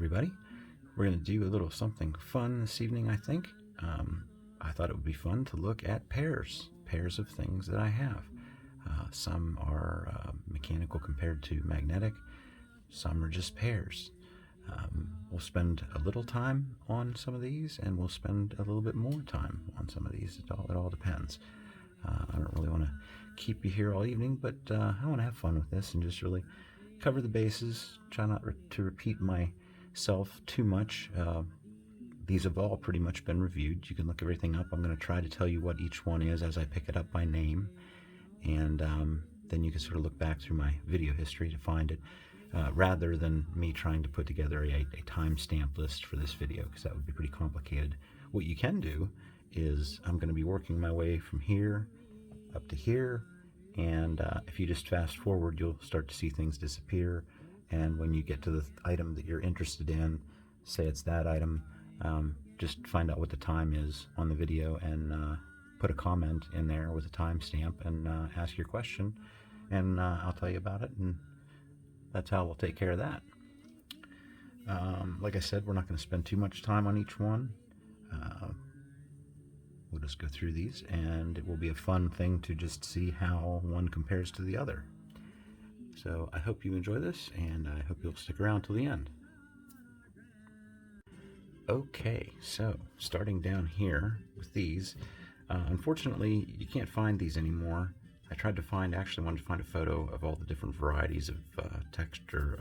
everybody. We're going to do a little something fun this evening, I think. I thought it would be fun to look at pairs of things that I have. Some are mechanical compared to magnetic. Some are just pairs. We'll spend a little time on some of these, and we'll spend a little bit more time on some of these. It all depends. I don't really want to keep you here all evening, but I want to have fun with this and just really cover the bases. Try not to repeat myself too much. These have all pretty much been reviewed. You can look everything up. I'm going to try to tell you what each one is as I pick it up by name, and then you can sort of look back through my video history to find it, rather than me trying to put together a timestamp list for this video, because that would be pretty complicated. What you can do is I'm going to be working my way from here up to here, and if you just fast forward, you'll start to see things disappear, and when you get to the item that you're interested in, say it's that item, just find out what the time is on the video and put a comment in there with a timestamp and ask your question, and I'll tell you about it, and that's how we'll take care of that. Like I said, we're not going to spend too much time on each one. We'll just go through these, and it will be a fun thing to just see how one compares to the other. So I hope you enjoy this, and I hope you'll stick around till the end. Okay, so starting down here with these, unfortunately you can't find these anymore. I tried to find, actually wanted to find a photo of all the different varieties of texture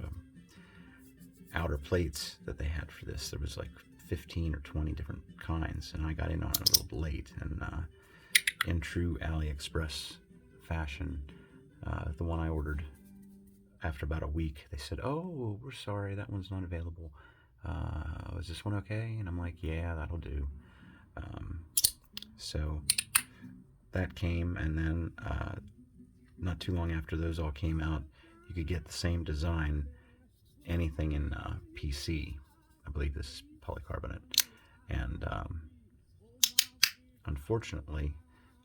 outer plates that they had for this. There was like 15 or 20 different kinds, and I got in on it a little late, and in true AliExpress fashion, the one I ordered, after about a week, they said, "Oh, we're sorry, that one's not available. Is this one okay?" And I'm like, "Yeah, that'll do." So that came, and then not too long after those all came out, you could get the same design, anything in PC. I believe this is polycarbonate, and unfortunately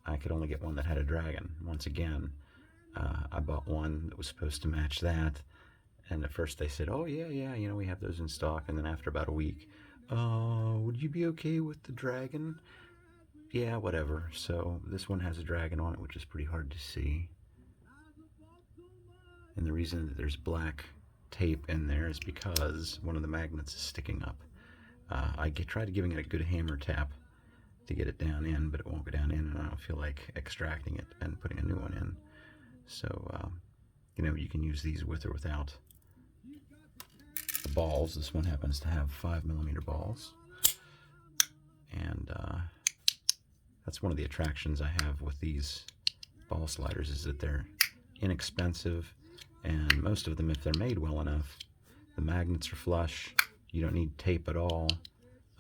I could only get one that had a dragon. Once again, I bought one that was supposed to match that, and at first they said, "Oh yeah, you know, we have those in stock," and then after about a week, "Would you be okay with the dragon?" Yeah, whatever. So this one has a dragon on it, which is pretty hard to see, and the reason that there's black tape in there is because one of the magnets is sticking up. I tried giving it a good hammer tap to get it down in, but it won't go down in, and I don't feel like extracting it and putting a new one in. So, you know, you can use these with or without the balls. This one happens to have 5mm balls, and that's one of the attractions I have with these ball sliders, is that they're inexpensive, and most of them, if they're made well enough, the magnets are flush. You don't need tape at all,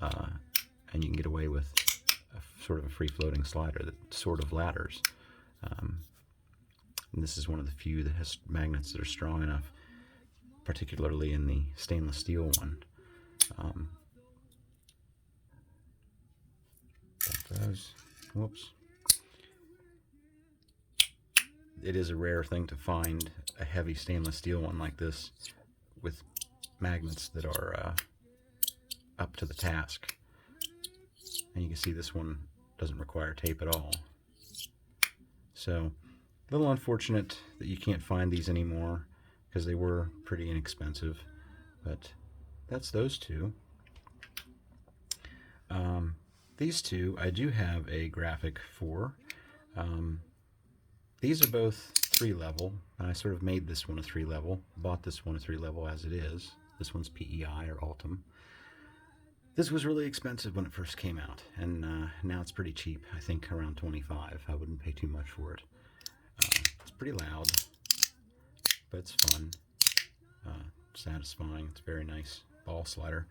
and you can get away with sort of a free-floating slider that sort of ladders. And this is one of the few that has magnets that are strong enough, particularly in the stainless steel one. Whoops. It is a rare thing to find a heavy stainless steel one like this with magnets that are up to the task. And you can see this one doesn't require tape at all. So, a little unfortunate that you can't find these anymore, because they were pretty inexpensive, but that's those two. These two I do have a graphic for. These are both 3-level, and I sort of made this one a 3-level, bought this one a 3-level as it is. This one's PEI or Ultim. This was really expensive when it first came out, and now it's pretty cheap. I think around 25. I wouldn't pay too much for it. It's pretty loud, but it's fun, satisfying. It's a very nice ball slider.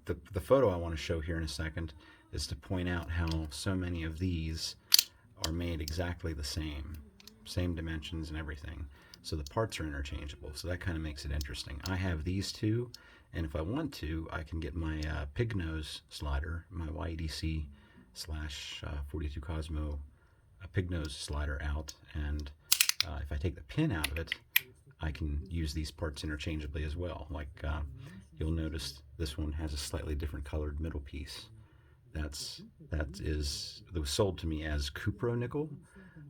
The photo I want to show here in a second is to point out how so many of these are made exactly the same dimensions and everything. So the parts are interchangeable, so that kind of makes it interesting. I have these two, and if I want to, I can get my pig nose slider, my YEDC / 42 Cosmo pig nose slider out, and if I take the pin out of it, I can use these parts interchangeably as well. Like you'll notice this one has a slightly different colored middle piece. That was sold to me as cupro nickel,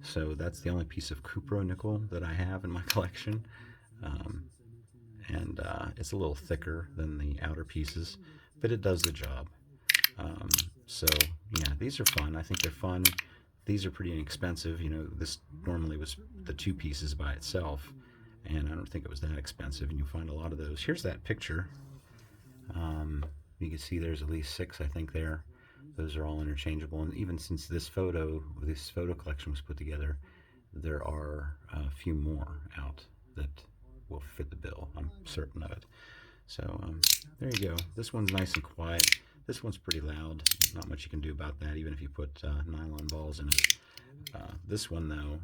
so that's the only piece of cupro nickel that I have in my collection. Um, and It's a little thicker than the outer pieces, but it does the job. Um, so yeah, these are fun. I think they're fun. These are pretty inexpensive. You know, this normally was the two pieces by itself, and I don't think it was that expensive. And you'll find a lot of those. Here's that picture. Um, you can see there's at least 6, I think, there. Those are all interchangeable. And even since this photo collection was put together, there are a few more out that will fit the bill. I'm certain of it. So there you go. This one's nice and quiet. This one's pretty loud. Not much you can do about that, even if you put nylon balls in it. This one, though,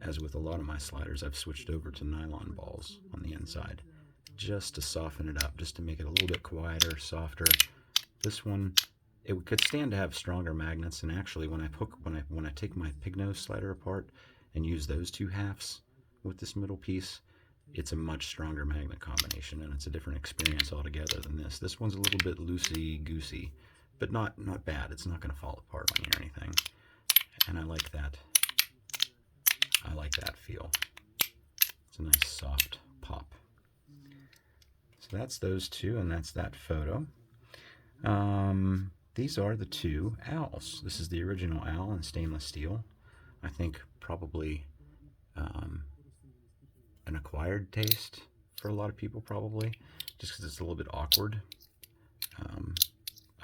as with a lot of my sliders, I've switched over to nylon balls on the inside just to soften it up, just to make it a little bit quieter, softer. This one, it could stand to have stronger magnets, and actually when I take my pig nose slider apart and use those two halves with this middle piece, it's a much stronger magnet combination, and it's a different experience altogether than this. This one's a little bit loosey-goosey, but not bad. It's not going to fall apart on you or anything. And I like that. I like that feel. It's a nice soft pop. So that's those two, and that's that photo. These are the two owls. This is the original owl in stainless steel. I think probably an acquired taste for a lot of people, probably, just because it's a little bit awkward.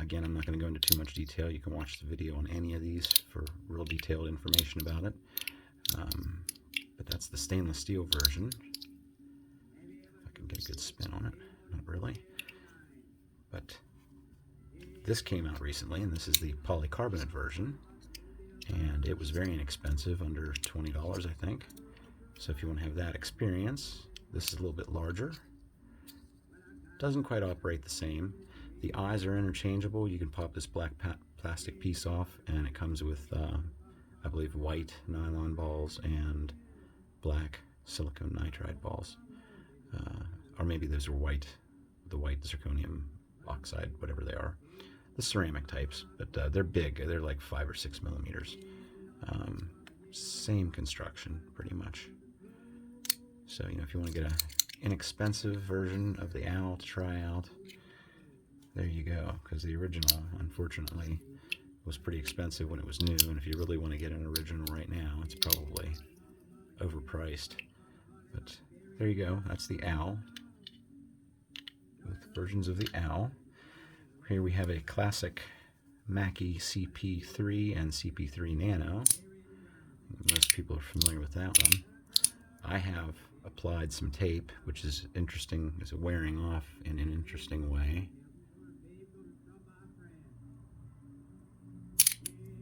Again, I'm not going to go into too much detail. You can watch the video on any of these for real detailed information about it. But that's the stainless steel version. If I can get a good spin on it. Not really. But this came out recently, and this is the polycarbonate version. And it was very inexpensive, under $20, I think. So if you want to have that experience, this is a little bit larger. Doesn't quite operate the same. The eyes are interchangeable. You can pop this black plastic piece off, and it comes with, I believe, white nylon balls and black silicone nitride balls. Or maybe those are white, the white zirconium oxide, whatever they are. The ceramic types, but they're big. They're like 5 or 6 millimeters. Same construction, pretty much. So, you know, if you want to get an inexpensive version of the owl to try out, there you go. Because the original, unfortunately, was pretty expensive when it was new. And if you really want to get an original right now, it's probably overpriced. But there you go. That's the owl. With versions of the owl. Here we have a classic Mackie CP3 and CP3 Nano. Most people are familiar with that one. I have applied some tape, which is interesting, is wearing off in an interesting way.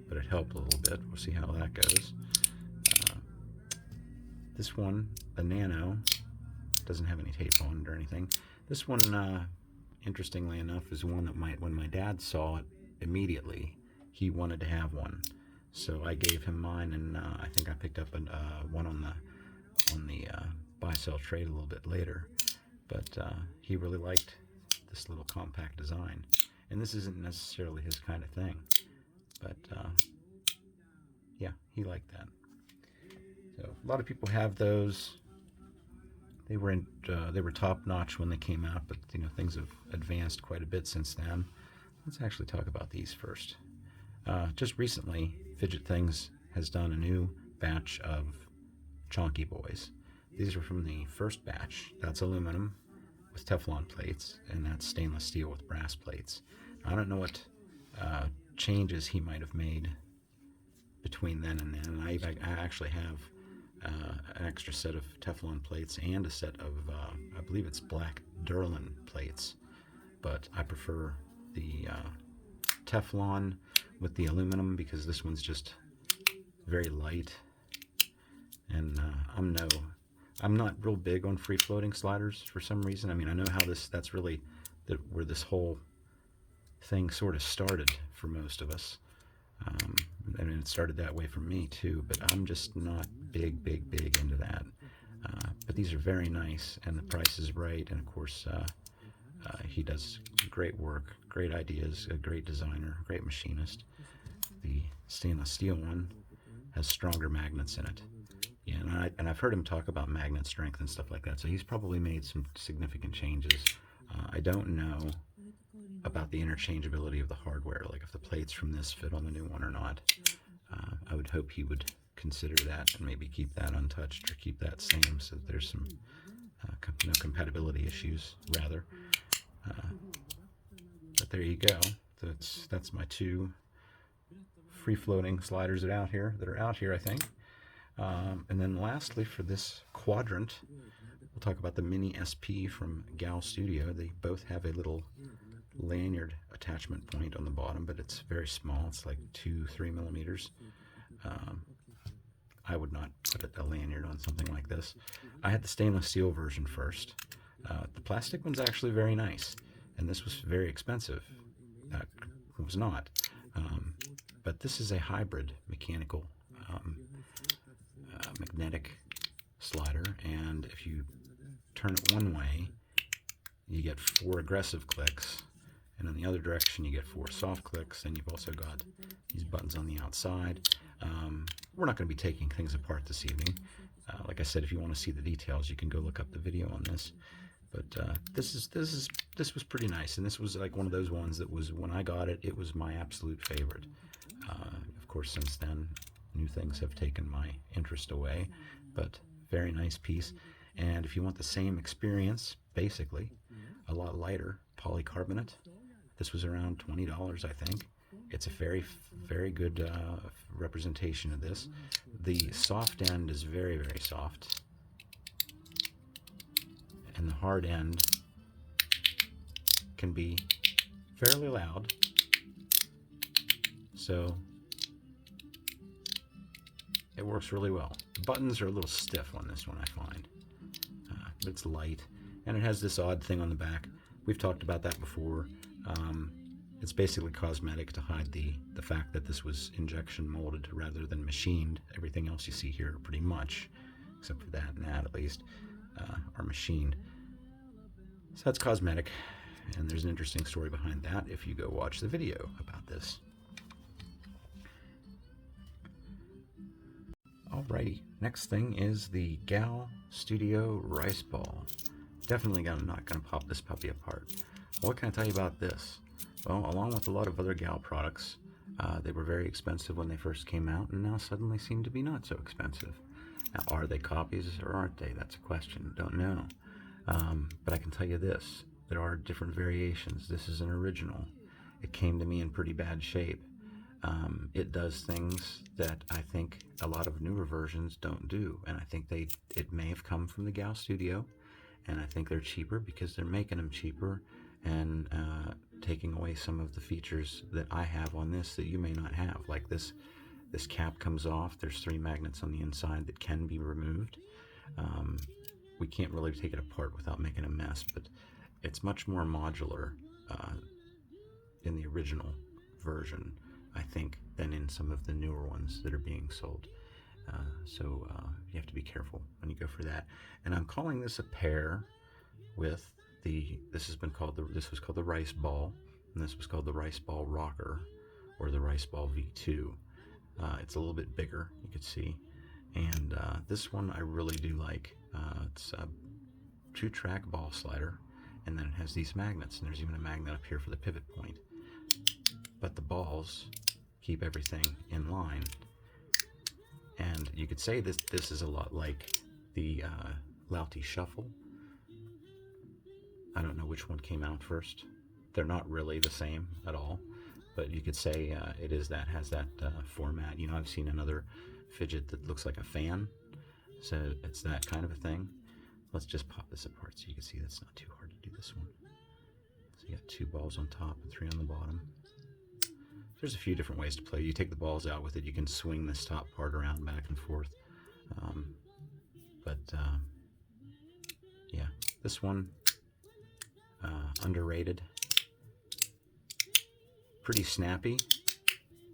But it helped a little bit. We'll see how that goes. This one, the Nano, doesn't have any tape on it or anything. This one, interestingly enough, is one that when my dad saw it immediately, he wanted to have one. So I gave him mine, and I think I picked up one on the buy-sell trade a little bit later. But he really liked this little compact design. And this isn't necessarily his kind of thing. But yeah, he liked that. So a lot of people have those. They were top-notch when they came out, but you know, things have advanced quite a bit since then. Let's actually talk about these first. Just recently, Fidget Things has done a new batch of Chonky Boys. These are from the first batch. That's aluminum with Teflon plates, and that's stainless steel with brass plates. I don't know what changes he might have made between then and then. I actually have an extra set of Teflon plates and a set of, I believe it's black Durlin plates, but I prefer the Teflon with the aluminum because this one's just very light, and I'm not real big on free-floating sliders for some reason. I mean, I know how that's really where this whole thing sort of started for most of us. I mean, it started that way for me too, but I'm just not big into that. But these are very nice, and the price is right, and of course he does great work, great ideas, a great designer, great machinist. The stainless steel one has stronger magnets in it. Yeah, and I've heard him talk about magnet strength and stuff like that, so he's probably made some significant changes. I don't know about the interchangeability of the hardware, like if the plates from this fit on the new one or not. I would hope he would consider that and maybe keep that untouched or keep that same so that there's some no compatibility issues, rather. But there you go. That's my two free-floating sliders that are out here, I think. And then lastly, for this quadrant, we'll talk about the Mini SP from Gal Studio. They both have a little lanyard attachment point on the bottom, but it's very small. It's like 2-3 millimeters. I would not put a lanyard on something like this. I had the stainless steel version first. The plastic one's actually very nice, and this was very expensive. It was not. But this is a hybrid mechanical magnetic slider, and if you turn it one way, you get 4 aggressive clicks, and in the other direction you get 4 soft clicks. And you've also got these buttons on the outside. We're not going to be taking things apart this evening. Like I said, if you want to see the details, you can go look up the video on this. But this was pretty nice, and this was like one of those ones that was, when I got it, it was my absolute favorite. Of course, since then, new things have taken my interest away, but very nice piece. And if you want the same experience, basically, a lot lighter polycarbonate, this was around $20, I think. It's a very, very good representation of this. The soft end is very, very soft, and the hard end can be fairly loud. So it works really well. The buttons are a little stiff on this one, I find. But it's light, and it has this odd thing on the back. We've talked about that before. It's basically cosmetic to hide the fact that this was injection molded rather than machined. Everything else you see here, pretty much, except for that and that at least, are machined. So that's cosmetic, and there's an interesting story behind that if you go watch the video about this. Alrighty, next thing is the Gal Studio Rice Ball. Definitely not going to pop this puppy apart. What can I tell you about this? Well, along with a lot of other Gal products, they were very expensive when they first came out, and now suddenly seem to be not so expensive. Now, are they copies or aren't they? That's a question. Don't know. But I can tell you this. There are different variations. This is an original. It came to me in pretty bad shape. It does things that I think a lot of newer versions don't do, and I think it may have come from the Gal Studio, and I think they're cheaper because they're making them cheaper and taking away some of the features that I have on this that you may not have. Like this cap comes off. There's 3 magnets on the inside that can be removed. We can't really take it apart without making a mess, but it's much more modular in the original version, I think, than in some of the newer ones that are being sold. So you have to be careful when you go for that. And I'm calling this a pair with this was called the Rice Ball, and this was called the Rice Ball Rocker, or the Rice Ball V2. It's a little bit bigger, you could see, and this one I really do like. It's a 2-track ball slider, and then it has these magnets, and there's even a magnet up here for the pivot point. But the balls keep everything in line, and you could say this is a lot like the Lauti Shuffle. I don't know which one came out first. They're not really the same at all, but you could say it has that format. You know, I've seen another fidget that looks like a fan, so it's that kind of a thing. Let's just pop this apart so you can see that's not too hard to do this one. So you got 2 balls on top and 3 on the bottom. There's a few different ways to play. You take the balls out with it. You can swing this top part around back and forth. Yeah, this one, underrated. Pretty snappy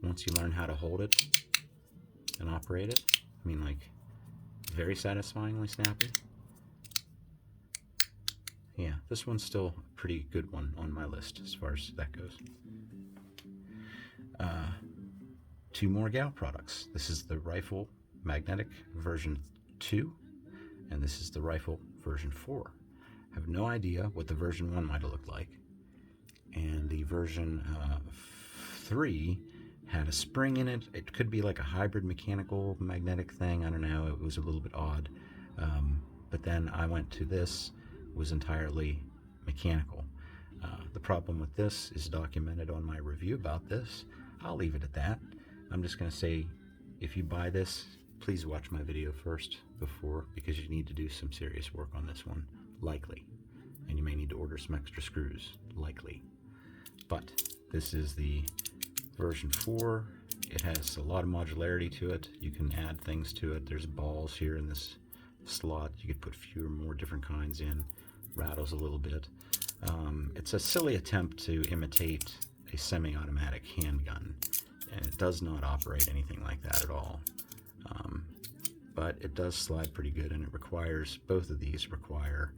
once you learn how to hold it and operate it. I mean, like, very satisfyingly snappy. Yeah, this one's still a pretty good one on my list as far as that goes. Two more Gal products. This is the Rifle Magnetic version 2, and this is the Rifle version 4. I have no idea what the version 1 might have looked like. And the version 3 had a spring in it. It could be like a hybrid mechanical magnetic thing. I don't know. It was a little bit odd. But then I went to this, was entirely mechanical. The problem with this is documented on my review about this. I'll leave it at that. I'm just going to say, if you buy this, please watch my video first before, because you need to do some serious work on this one, likely. And you may need to order some extra screws, likely. But this is the version 4. It has a lot of modularity to it. You can add things to it. There's balls here in this slot. You could put a few or more different kinds in. Rattles a little bit. It's a silly attempt to imitate a semi-automatic handgun, and it does not operate anything like that at all. But it does slide pretty good, and it requires, both of these require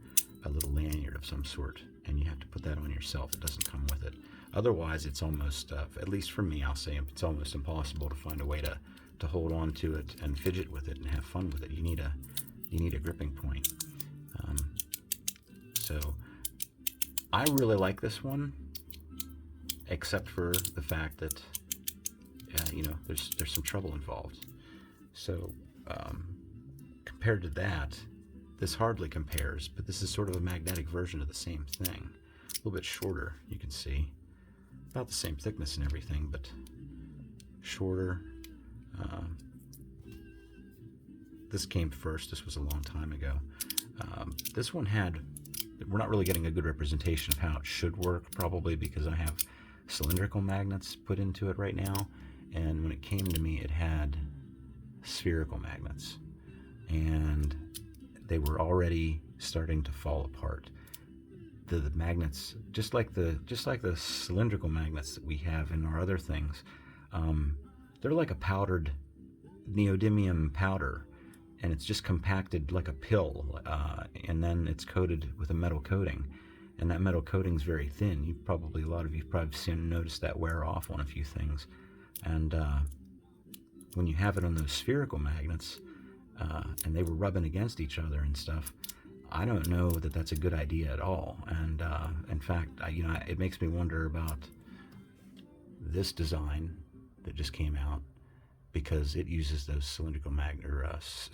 a little lanyard of some sort, and you have to put that on yourself. It doesn't come with it. Otherwise, it's almost, at least for me, I'll say, it's almost impossible to find a way to hold on to it and fidget with it and have fun with it. You need a gripping point. So I really like this one, except for the fact that there's some trouble involved. So compared to that, this hardly compares, but this is sort of a magnetic version of the same thing. A little bit shorter, you can see. About the same thickness and everything, but shorter. This came first. This was a long time ago. This one we're not really getting a good representation of how it should work, probably because I have cylindrical magnets put into it right now, and when it came to me, it had spherical magnets, and they were already starting to fall apart. The magnets, just like the cylindrical magnets that we have in our other things, they're like a powdered neodymium powder, and it's just compacted like a pill, and then it's coated with a metal coating, and that metal coating is very thin. A lot of you probably noticed that wear off on a few things, and when you have it on those spherical magnets, and they were rubbing against each other and stuff, I don't know that that's a good idea at all. And in fact, it makes me wonder about this design that just came out, because it uses those spherical magnets.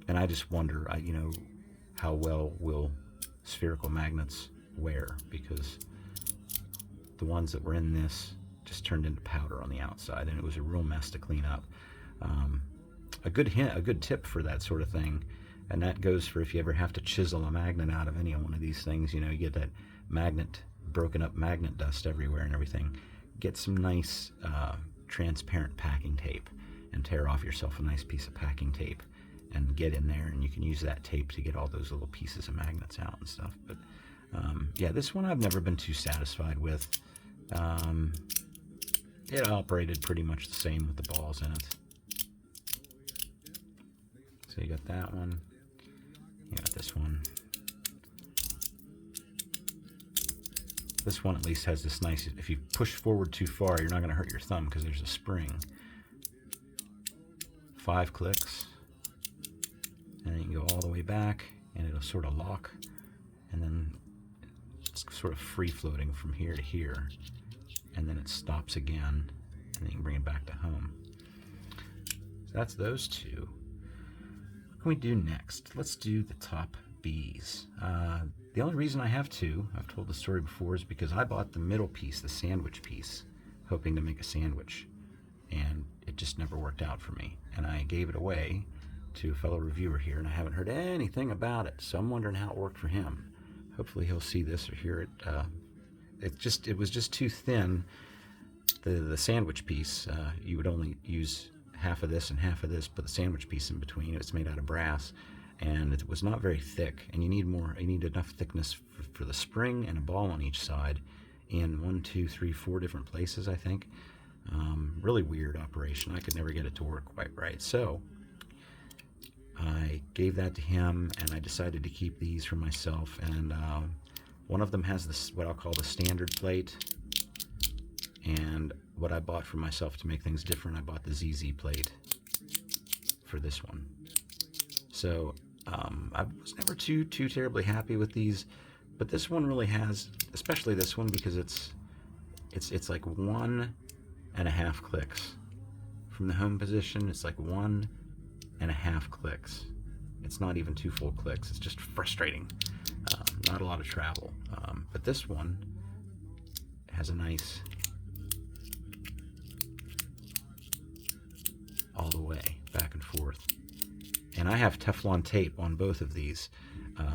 And I just wonder, how well will spherical magnets wear, because the ones that were in this just turned into powder on the outside, and it was a real mess to clean up. A good tip for that sort of thing, and that goes for if you ever have to chisel a magnet out of any one of these things. You get that broken up magnet dust everywhere and everything. Get some nice transparent packing tape and tear off yourself a nice piece of packing tape and get in there, and you can use that tape to get all those little pieces of magnets out and stuff. But yeah, this one I've never been too satisfied with. It operated pretty much the same with the balls in it. So you got that one, you got this one. This one at least has this nice, if you push forward too far, you're not going to hurt your thumb because there's a spring. 5 clicks, and then you can go all the way back, and it'll sort of lock, and then it's sort of free floating from here to here, and then it stops again, and then you can bring it back to home. So that's those two. What can we do next? Let's do the top Bs. The only reason I have two, I've told the story before, is because I bought the middle piece, the sandwich piece, hoping to make a sandwich, and it just never worked out for me, and I gave it away to a fellow reviewer here, and I haven't heard anything about it, so I'm wondering how it worked for him. Hopefully he'll see this or hear it. It was just too thin. The sandwich piece, you would only use half of this and half of this, put the sandwich piece in between. It's made out of brass, and it was not very thick, and you need enough thickness for the spring and a ball on each side in 4 different places, I think. Really weird operation. I could never get it to work quite right. So I gave that to him, and I decided to keep these for myself. And one of them has this, what I'll call the standard plate. And what I bought for myself to make things different, I bought the ZZ plate for this one. So I was never too terribly happy with these, but this one really has, especially this one, because it's like 1.5 clicks from the home position. It's like 1.5 clicks. It's not even 2 full clicks. It's just frustrating. Not a lot of travel. But this one has a nice all the way back and forth. And I have Teflon tape on both of these.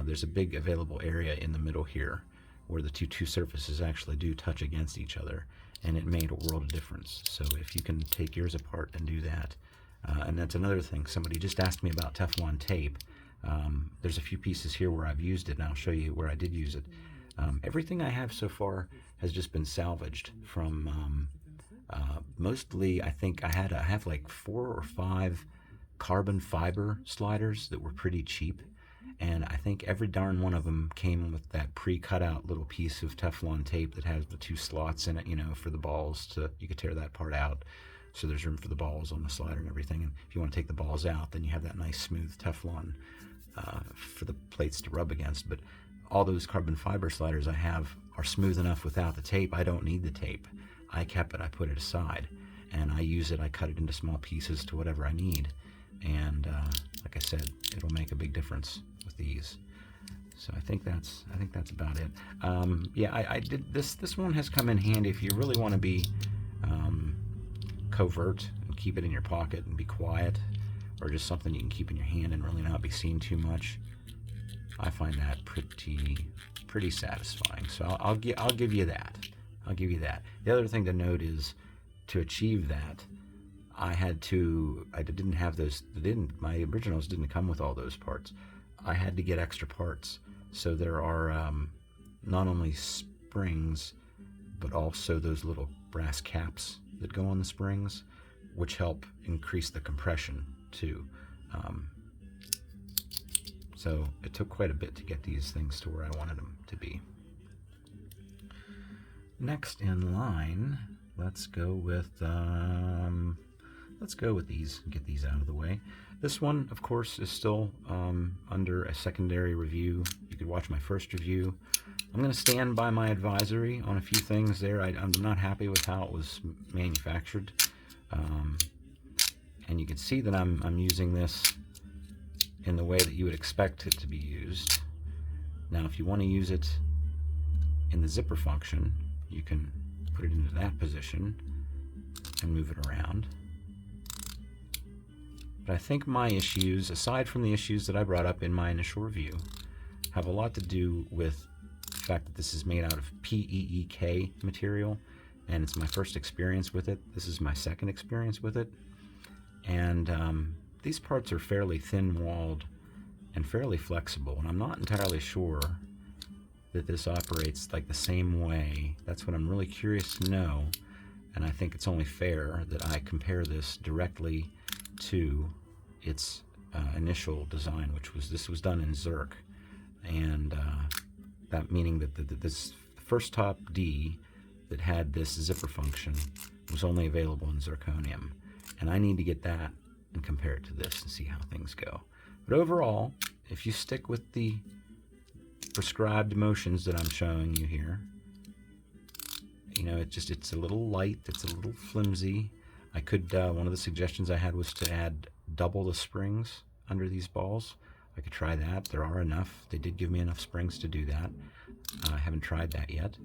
There's a big available area in the middle here where the two surfaces actually do touch against each other, and it made a world of difference. So if you can take yours apart and do that, and that's another thing. Somebody just asked me about Teflon tape. There's a few pieces here where I've used it, and I'll show you where I did use it. Everything I have so far has just been salvaged from mostly, I think I have like 4 or 5 carbon fiber sliders that were pretty cheap, and I think every darn one of them came with that pre-cut out little piece of Teflon tape that has the 2 slots in it, you know, for the balls to, you could tear that part out, so there's room for the balls on the slider and everything. And if you want to take the balls out, then you have that nice smooth Teflon for the plates to rub against. But all those carbon fiber sliders I have are smooth enough without the tape. I don't need the tape. I kept it, I put it aside, and I use it. I cut it into small pieces to whatever I need, and like I said, it'll make a big difference with these. So I think that's about it. Yeah, I did this one has come in handy if you really want to be covert and keep it in your pocket and be quiet, or just something you can keep in your hand and really not be seen too much. I find that pretty satisfying. So I'll give you that. I'll give you that. The other thing to note is, to achieve that, I didn't have those. My originals didn't come with all those parts. I had to get extra parts. So there are not only springs, but also those little brass caps that go on the springs, which help increase the compression too. So it took quite a bit to get these things to where I wanted them to be. Next in line, let's go with these. Get these out of the way. This one, of course, is still under a secondary review. You could watch my first review. I'm going to stand by my advisory on a few things there. I'm not happy with how it was manufactured, and you can see that I'm using this in the way that you would expect it to be used. Now, if you want to use it in the zipper function, you can put it into that position and move it around. But I think my issues, aside from the issues that I brought up in my initial review, have a lot to do with the fact that this is made out of PEEK material, and it's my first experience with it. This is my second experience with it. And these parts are fairly thin-walled and fairly flexible, and I'm not entirely sure that this operates like the same way. That's what I'm really curious to know, and I think it's only fair that I compare this directly to its initial design, this was done in Zirc, and that meaning that this first top D that had this zipper function was only available in zirconium, and I need to get that and compare it to this and see how things go. But overall, if you stick with the prescribed motions that I'm showing you here, you know, it's a little light, it's a little flimsy. I could, one of the suggestions I had was to add double the springs under these balls. I could try that. There are enough. They did give me enough springs to do that. I haven't tried that yet.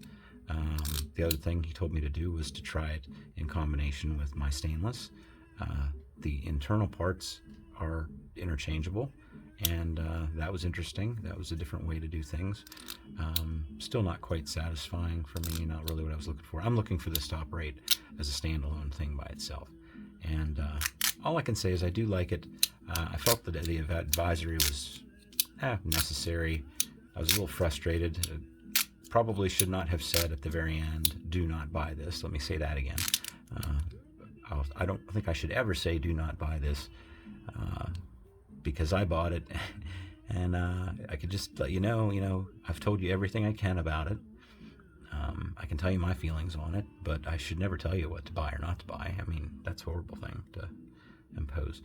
The other thing he told me to do was to try it in combination with my stainless. The internal parts are interchangeable, and that was interesting. That was a different way to do things. Still not quite satisfying for me, not really what I was looking for. I'm looking for this to operate as a standalone thing by itself. And all I can say is I do like it. I felt that the advisory was necessary. I was a little frustrated. Probably should not have said at the very end, do not buy this. Let me say that again. I don't think I should ever say do not buy this, because I bought it, and I could just let you know, I've told you everything I can about it. I can tell you my feelings on it, but I should never tell you what to buy or not to buy. I mean, that's a horrible thing to impose.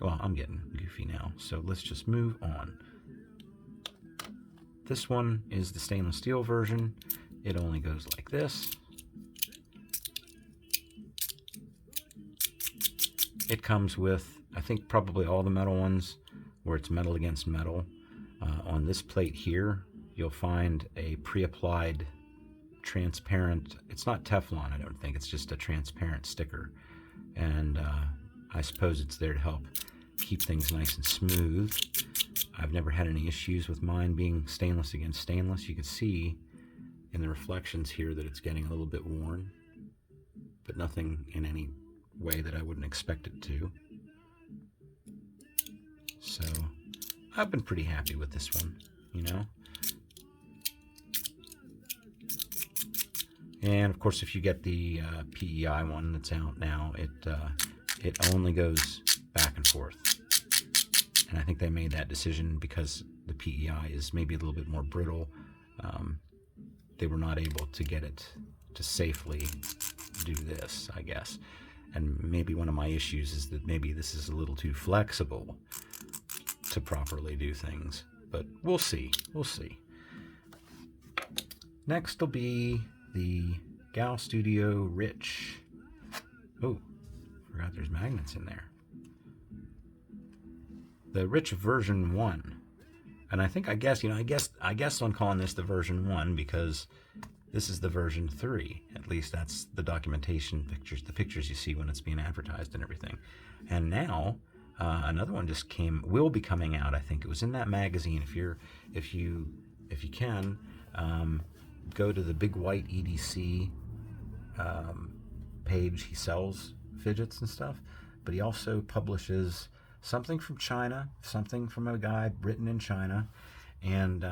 Well, I'm getting goofy now, so let's just move on. This one is the stainless steel version. It only goes like this. It comes with, I think, probably all the metal ones where it's metal against metal. On this plate here, you'll find a pre-applied transparent, it's not Teflon, I don't think, it's just a transparent sticker. And I suppose it's there to help keep things nice and smooth. I've never had any issues with mine being stainless against stainless. You can see in the reflections here that it's getting a little bit worn, but nothing in any way that I wouldn't expect it to. So I've been pretty happy with this one, And of course, if you get the PEI one that's out now, it only goes back and forth. And I think they made that decision because the PEI is maybe a little bit more brittle. They were not able to get it to safely do this, I guess. And maybe one of my issues is that maybe this is a little too flexible to properly do things. But we'll see. We'll see. Next will be the Gal Studio Rich. Oh, forgot there's magnets in there. The Rich version 1. And I guess I'm calling this the version 1 because this is the version 3. At least that's the documentation pictures, the pictures you see when it's being advertised and everything. And now another one just will be coming out. I think it was in that magazine. If you can, go to the Big White EDC page. He sells fidgets and stuff, but he also publishes something from China, something from a guy written in China, and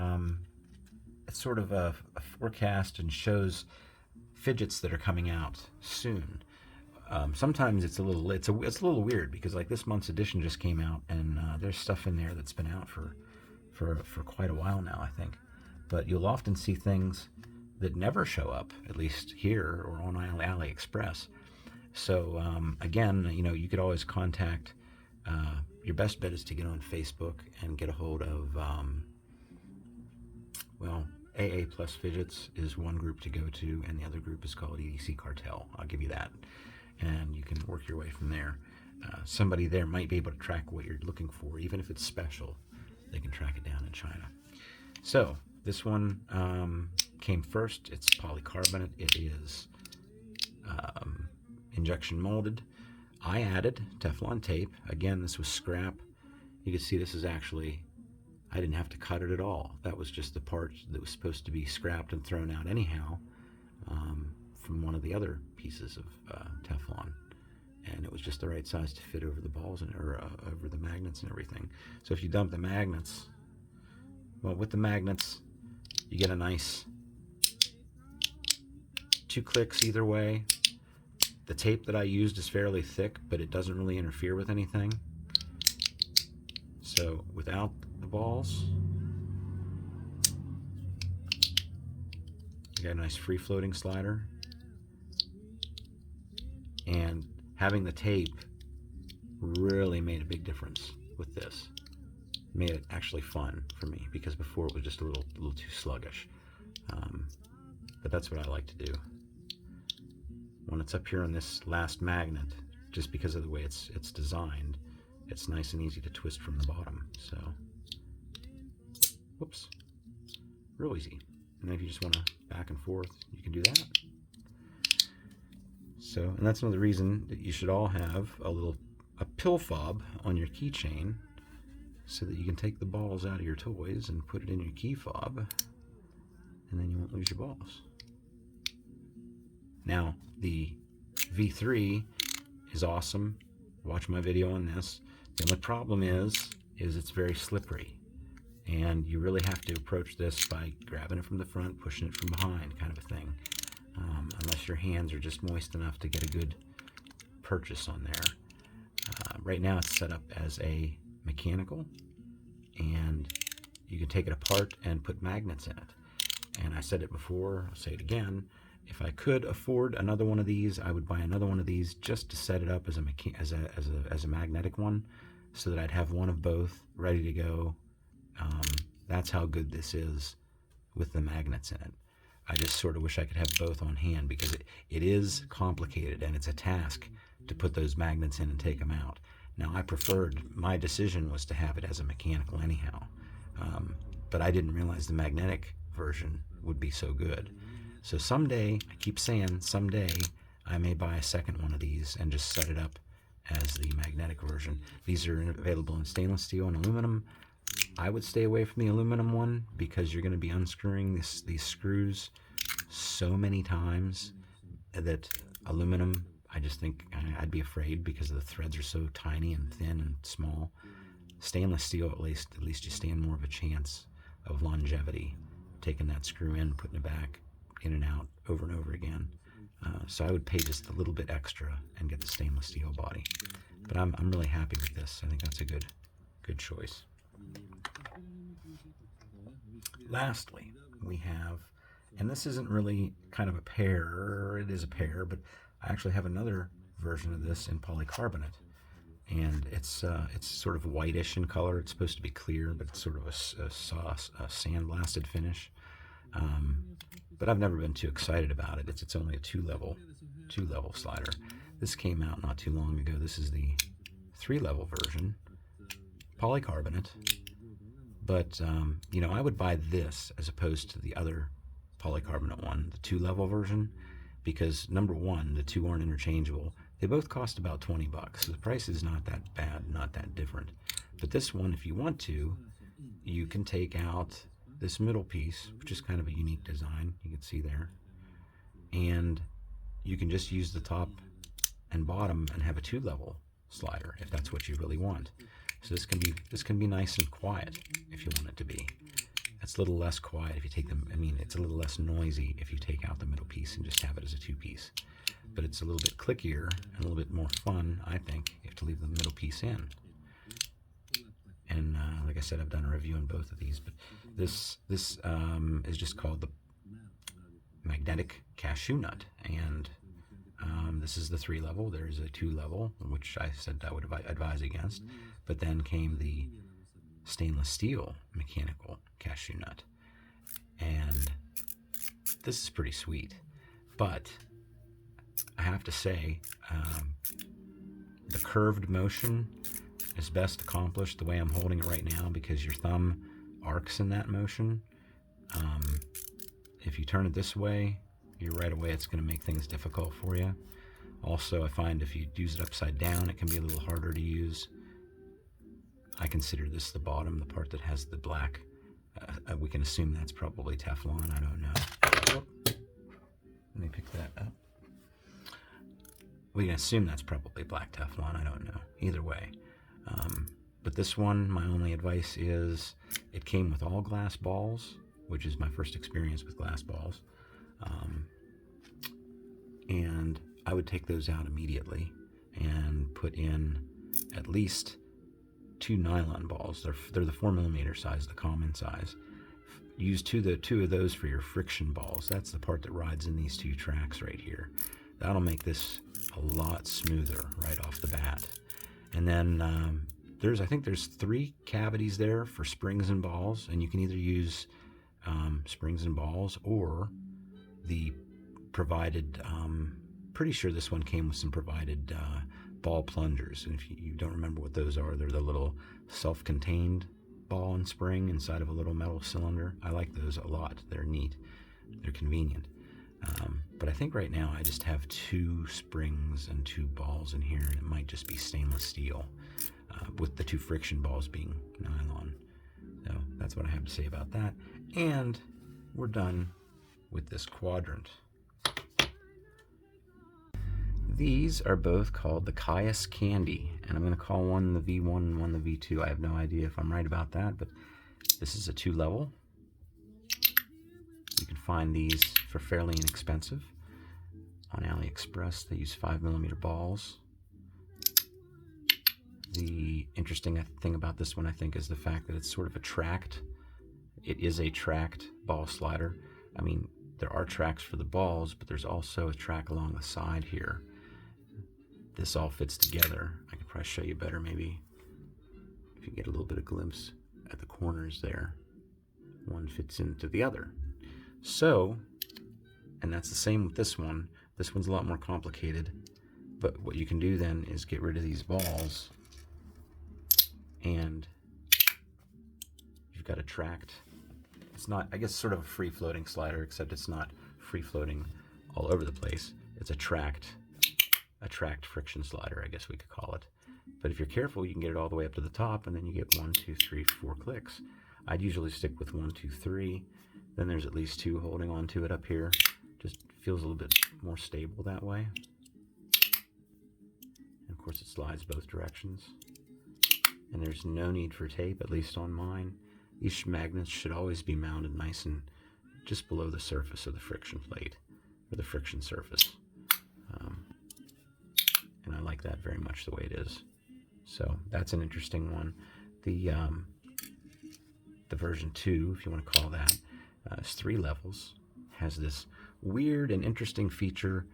it's sort of a forecast and shows fidgets that are coming out soon. Sometimes it's a little weird because like this month's edition just came out, and there's stuff in there that's been out for quite a while now, I think. But you'll often see things that never show up, at least here or on AliExpress. So again, you could always contact. Your best bet is to get on Facebook and get a hold of, AA Plus Fidgets is one group to go to, and the other group is called EDC Cartel. I'll give you that. And you can work your way from there. Somebody there might be able to track what you're looking for, even if it's special. They can track it down in China. So this one came first. It's polycarbonate. It is injection molded. I added Teflon tape. Again, this was scrap. You can see this is actually, I didn't have to cut it at all. That was just the part that was supposed to be scrapped and thrown out anyhow from one of the other pieces of Teflon. And it was just the right size to fit over the balls or over the magnets and everything. So if you dump the magnets, well, with the magnets, you get a nice 2 clicks either way. The tape that I used is fairly thick, but it doesn't really interfere with anything. So without the balls, you got a nice free-floating slider. And having the tape really made a big difference with this. Made it actually fun for me, because before it was just a little too sluggish. But that's what I like to do. When it's up here on this last magnet, just because of the way it's designed, it's nice and easy to twist from the bottom. So, whoops, real easy. And then if you just want to back and forth, you can do that. So, and that's another reason that you should all have a pill fob on your keychain, so that you can take the balls out of your toys and put it in your key fob, and then you won't lose your balls. Now, the V3 is awesome. Watch my video on this. The only problem is it's very slippery, and you really have to approach this by grabbing it from the front, pushing it from behind, kind of a thing. unless your hands are just moist enough to get a good purchase on there. Right now it's set up as a mechanical, and you can take it apart and put magnets in it. And I said it before, I'll say it again, if I could afford another one of these, I would buy another one of these just to set it up as a magnetic one, so that I'd have one of both ready to go. That's how good this is with the magnets in it. I just sort of wish I could have both on hand, because it is complicated and it's a task to put those magnets in and take them out. Now, my decision was to have it as a mechanical anyhow, but I didn't realize the magnetic version would be so good. So someday, I keep saying someday, I may buy a second one of these and just set it up as the magnetic version. These are available in stainless steel and aluminum. I would stay away from the aluminum one, because you're going to be unscrewing these screws so many times that aluminum, I just think I'd be afraid, because the threads are so tiny and thin and small. Stainless steel, at least you stand more of a chance of longevity, taking that screw in, putting it back, in and out, over and over again. So I would pay just a little bit extra and get the stainless steel body. But I'm really happy with this. I think that's a good choice. Lastly, we have, and this isn't really kind of a pair, it is a pair, but I actually have another version of this in polycarbonate, and it's sort of whitish in color. It's supposed to be clear, but it's sort of a sandblasted finish. But I've never been too excited about it. It's only a two-level slider. This came out not too long ago. This is the 3-level version, polycarbonate. But I would buy this as opposed to the other polycarbonate one, the 2-level version, because number one, the two aren't interchangeable. They both cost about $20, so the price is not that bad, not that different. But this one, if you want to, you can take out this middle piece, which is kind of a unique design, you can see there, and you can just use the top and bottom and have a 2-level slider if that's what you really want. So this can be nice and quiet if you want it to be. It's a little less quiet if you take them. It's a little less noisy if you take out the middle piece and just have it as a 2-piece. But it's a little bit clickier and a little bit more fun, I think, if you have to leave the middle piece in. And like I said, I've done a review on both of these, but this is just called the magnetic cashew nut, and this is the 3-level. There's a 2-level, which I said I would advise against, but then came the stainless steel mechanical cashew nut, and this is pretty sweet. But I have to say, the curved motion is best accomplished the way I'm holding it right now, because your thumb arcs in that motion. If you turn it this way, right away it's going to make things difficult for you. Also, I find if you use it upside down, it can be a little harder to use. I consider this the bottom, the part that has the black. We can assume that's probably Teflon, I don't know. Let me pick that up. We can assume that's probably black Teflon, I don't know. Either way. But this one, my only advice is, it came with all glass balls, which is my first experience with glass balls. And I would take those out immediately and put in at least 2 nylon balls. They're the 4mm size, the common size. Use two of those for your friction balls. That's the part that rides in these 2 tracks right here. That'll make this a lot smoother right off the bat. And then I think there's 3 cavities there for springs and balls, and you can either use springs and balls or the provided, pretty sure this one came with some provided ball plungers. And if you don't remember what those are, they're the little self-contained ball and spring inside of a little metal cylinder. I like those a lot. They're neat. They're convenient. But I think right now I just have 2 springs and 2 balls in here, and it might just be stainless steel, with the 2 friction balls being nylon. So that's what I have to say about that. And we're done with this quadrant. These are both called the Caius Candy, and I'm going to call one the V1 and one the V2. I have no idea if I'm right about that, but this is a 2-level. You can find these for fairly inexpensive. on AliExpress. They use 5mm balls. The interesting thing about this one, I think, is the fact that it's sort of a tracked. It is a tracked ball slider. I mean, there are tracks for the balls, but there's also a track along the side here. This all fits together. I could probably show you better maybe if you get a little bit of glimpse at the corners there. One fits into the other. So, and that's the same with this one. This one's a lot more complicated, but what you can do then is get rid of these balls, and you've got a tracked, it's not, I guess, sort of a free-floating slider, except it's not free-floating all over the place. It's a tracked friction slider, I guess we could call it. But if you're careful, you can get it all the way up to the top, and then you get 1, 2, 3, 4 clicks. I'd usually stick with 1, 2, 3. Then there's at least 2 holding on to it up here. Just feels a little bit more stable that way. And of course it slides both directions. And there's no need for tape, at least on mine. These magnets should always be mounted nice and just below the surface of the friction plate, or the friction surface. And I like that very much the way it is. So that's an interesting one. The version 2, if you want to call that, is 3 levels. Has this weird and interesting feature.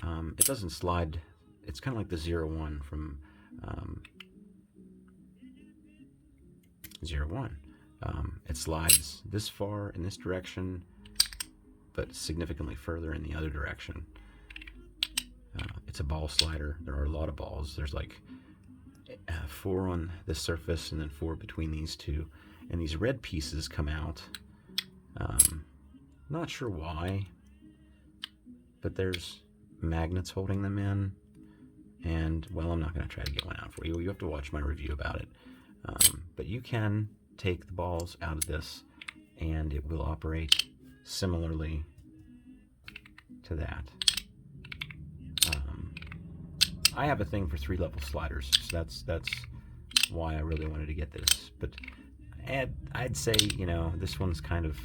It doesn't slide. It's kind of like the 01 from 01. It slides this far in this direction, but significantly further in the other direction. It's a ball slider. There are a lot of balls. There's like 4 on this surface and then 4 between these two. And these red pieces come out. Not sure why, but there's magnets holding them in. And, well, I'm not going to try to get one out for you. You have to watch my review about it. But you can take the balls out of this, and it will operate similarly to that. I have a thing for 3-level sliders, so that's why I really wanted to get this. But I'd say, you know, this one's kind of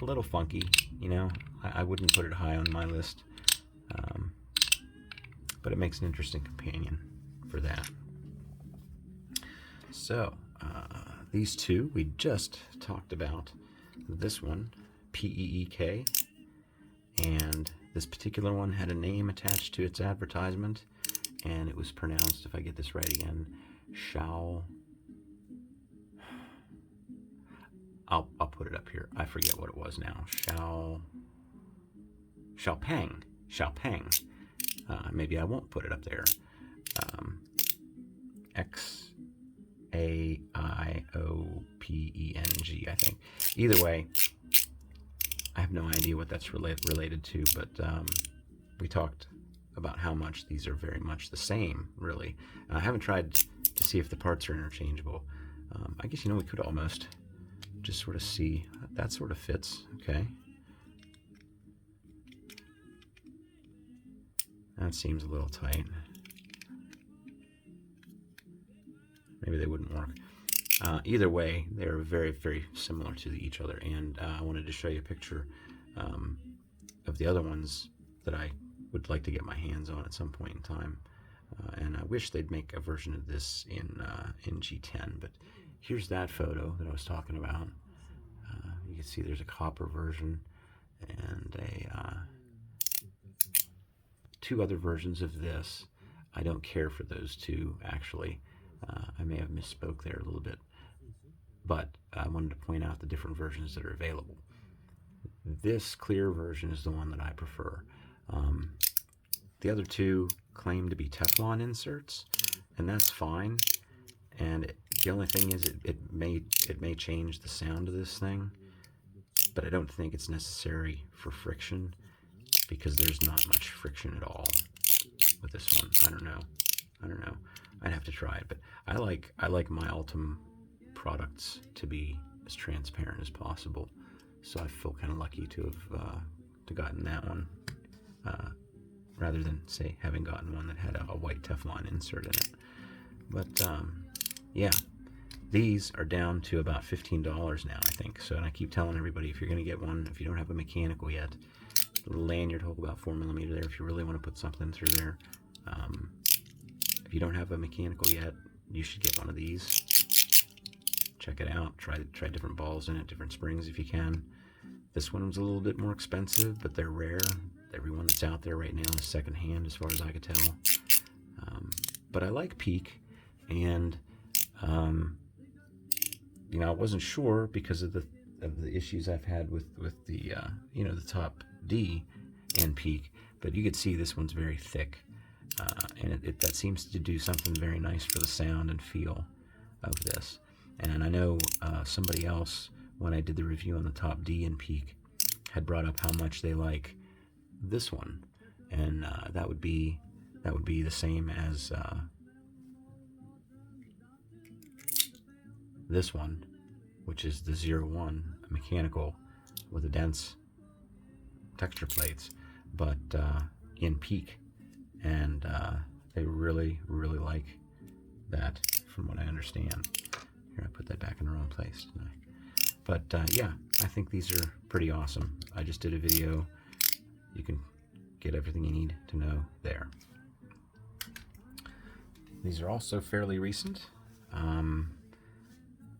a little funky. You know, I wouldn't put it high on my list, but it makes an interesting companion for that. So these two we just talked about. This one, PEEK, and this particular one had a name attached to its advertisement, and it was pronounced, if I get this right again, I'll put it up here. I forget what it was now. Xiaopeng. Maybe I won't put it up there. XAIOPENG, I think. Either way, I have no idea what that's related to, but we talked about how much these are very much the same, really. I haven't tried to see if the parts are interchangeable. I guess, you know, we could almost just sort of see. That sort of fits, okay. That seems a little tight. Maybe they wouldn't work. Either way, they're very, very similar to each other, and I wanted to show you a picture of the other ones that I would like to get my hands on at some point in time. And I wish they'd make a version of this in G10, but here's that photo that I was talking about. You can see there's a copper version and two other versions of this. I don't care for those two, actually. I may have misspoke there a little bit, but I wanted to point out the different versions that are available. This clear version is the one that I prefer. The other two claim to be Teflon inserts, and that's fine. And the only thing is, it may change the sound of this thing, but I don't think it's necessary for friction, because there's not much friction at all with this one. I don't know. I'd have to try it, but I like my Ultim products to be as transparent as possible. So I feel kind of lucky to have gotten that one, rather than, say, having gotten one that had a white Teflon insert in it. But yeah, these are down to about $15 now, I think. So, and I keep telling everybody, if you're going to get one, if you don't have a mechanical yet, little lanyard hole, about 4mm there if you really want to put something through there. If you don't have a mechanical yet, you should get one of these. Check it out. Try different balls in it, different springs if you can. This one was a little bit more expensive, but they're rare. Every one that's out there right now is secondhand, as far as I could tell. But I like Peak, and you know, I wasn't sure because of the issues I've had with the you know, the top D and Peak, but you could see this one's very thick, and that seems to do something very nice for the sound and feel of this. And I know somebody else, when I did the review on the top D and Peak, had brought up how much they like this one, and that would be the same as this one, which is the 01 mechanical with the dense texture plates, but in Peak, and they really like that, from what I understand. Here, I put that back in the wrong place, didn't I? But yeah, I think these are pretty awesome. I just did a video. You can get everything you need to know there. These are also fairly recent.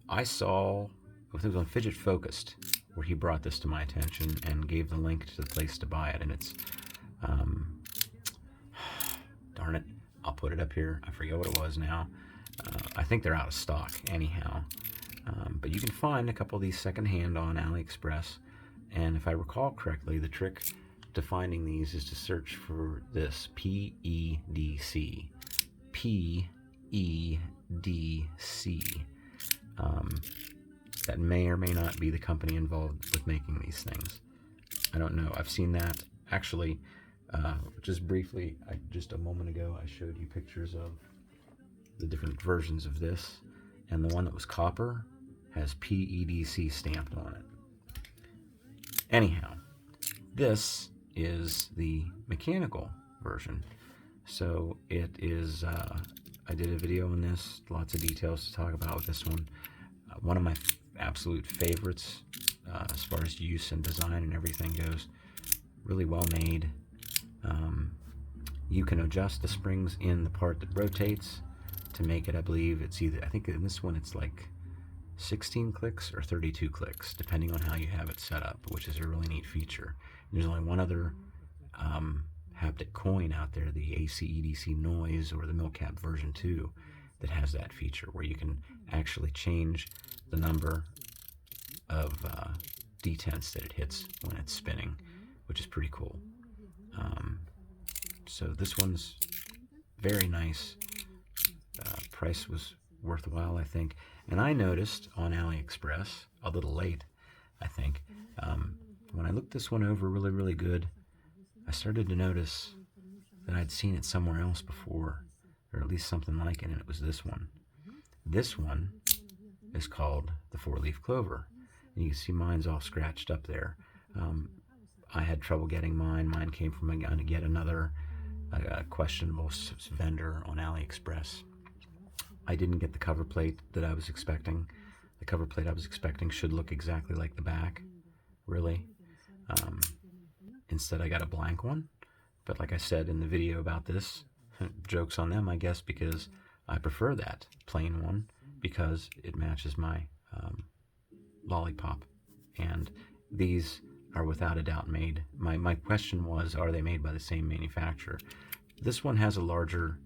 I saw, I think it was on Fidget Focused, where he brought this to my attention and gave the link to the place to buy it, and it's, darn it, I'll put it up here. I forget what it was now. I think they're out of stock anyhow. But you can find a couple of these secondhand on AliExpress, and if I recall correctly, the trick to finding these is to search for this PEDC. PEDC. That may or may not be the company involved with making these things. I don't know. I've seen that. Actually, just briefly, just a moment ago, I showed you pictures of the different versions of this, and the one that was copper has PEDC stamped on it. Anyhow, this is the mechanical version. So it is, I did a video on this, lots of details to talk about with this one. One of my absolute favorites as far as use and design and everything goes. Really well made. You can adjust the springs in the part that rotates to make it, I believe it's either, I think in this one it's like 16 clicks or 32 clicks, depending on how you have it set up, which is a really neat feature. And there's only one other haptic coin out there, the ACEDC Noise or the Milcap version 2, that has that feature where you can actually change the number of detents that it hits when it's spinning, which is pretty cool. So this one's very nice. Price was worthwhile, I think. And I noticed on AliExpress, a little late, I think, when I looked this one over really good, I started to notice that I'd seen it somewhere else before, or at least something like it, and it was this one. This one is called the 4-leaf clover, and you can see mine's all scratched up there. I had trouble getting mine. Mine came from yet another questionable vendor on AliExpress. I didn't get the cover plate that I was expecting. The cover plate I was expecting should look exactly like the back, really. Instead I got a blank one, but like I said in the video about this, jokes on them, I guess, because I prefer that plain one because it matches my lollipop, and these are without a doubt made. My question was, are they made by the same manufacturer? This one has a larger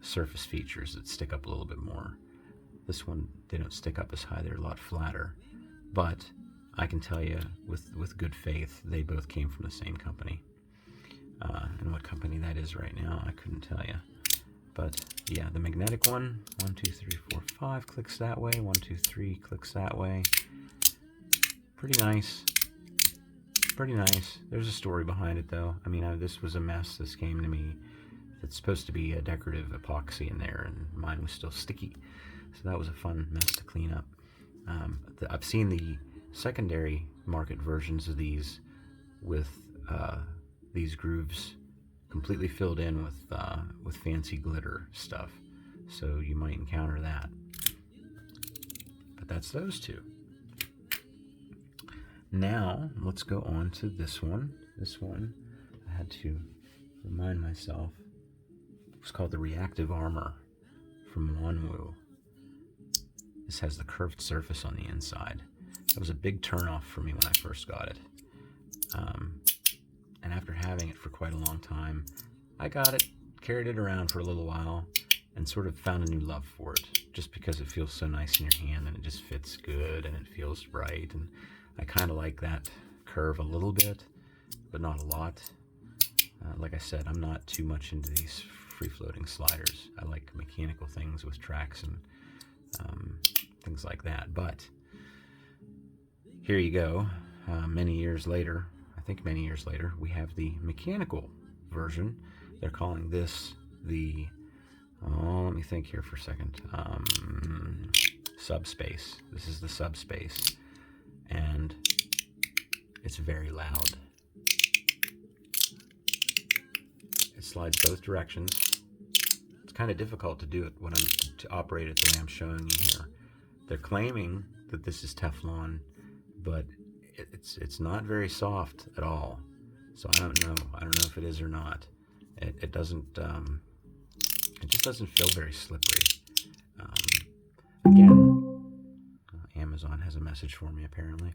surface features that stick up a little bit more. This one, they don't stick up as high, they're a lot flatter. But I can tell you with good faith, they both came from the same company. And what company that is right now, I couldn't tell you. But yeah, the magnetic one, 1, 2, 3, 4, 5 clicks that way, 1, 2, 3 clicks that way. Pretty nice. Pretty nice. There's a story behind it though. I mean, this was a mess. This came to me. It's supposed to be a decorative epoxy in there, and mine was still sticky. So that was a fun mess to clean up. I've seen the secondary market versions of these with these grooves completely filled in with fancy glitter stuff. So you might encounter that. But that's those two. Now, let's go on to this one. This one, I had to remind myself, it's called the Reactive Armor from Wanwu. This has the curved surface on the inside. That was a big turnoff for me when I first got it. And after having it for quite a long time, I got it, carried it around for a little while, and sort of found a new love for it, just because it feels so nice in your hand and it just fits good and it feels right. And I kind of like that curve a little bit, but not a lot. Like I said, I'm not too much into these free-floating sliders. I like mechanical things with tracks and things like that. But here you go. Many years later, I think many years later, we have the mechanical version. They're calling this the, let me think here for a second, Subspace. This is the Subspace, and it's very loud. It slides both directions. It's kind of difficult to do it when to operate it the way I'm showing you here. They're claiming that this is Teflon, but it's not very soft at all. So I don't know if it is or not. It doesn't. It just doesn't feel very slippery. Again, Amazon has a message for me apparently.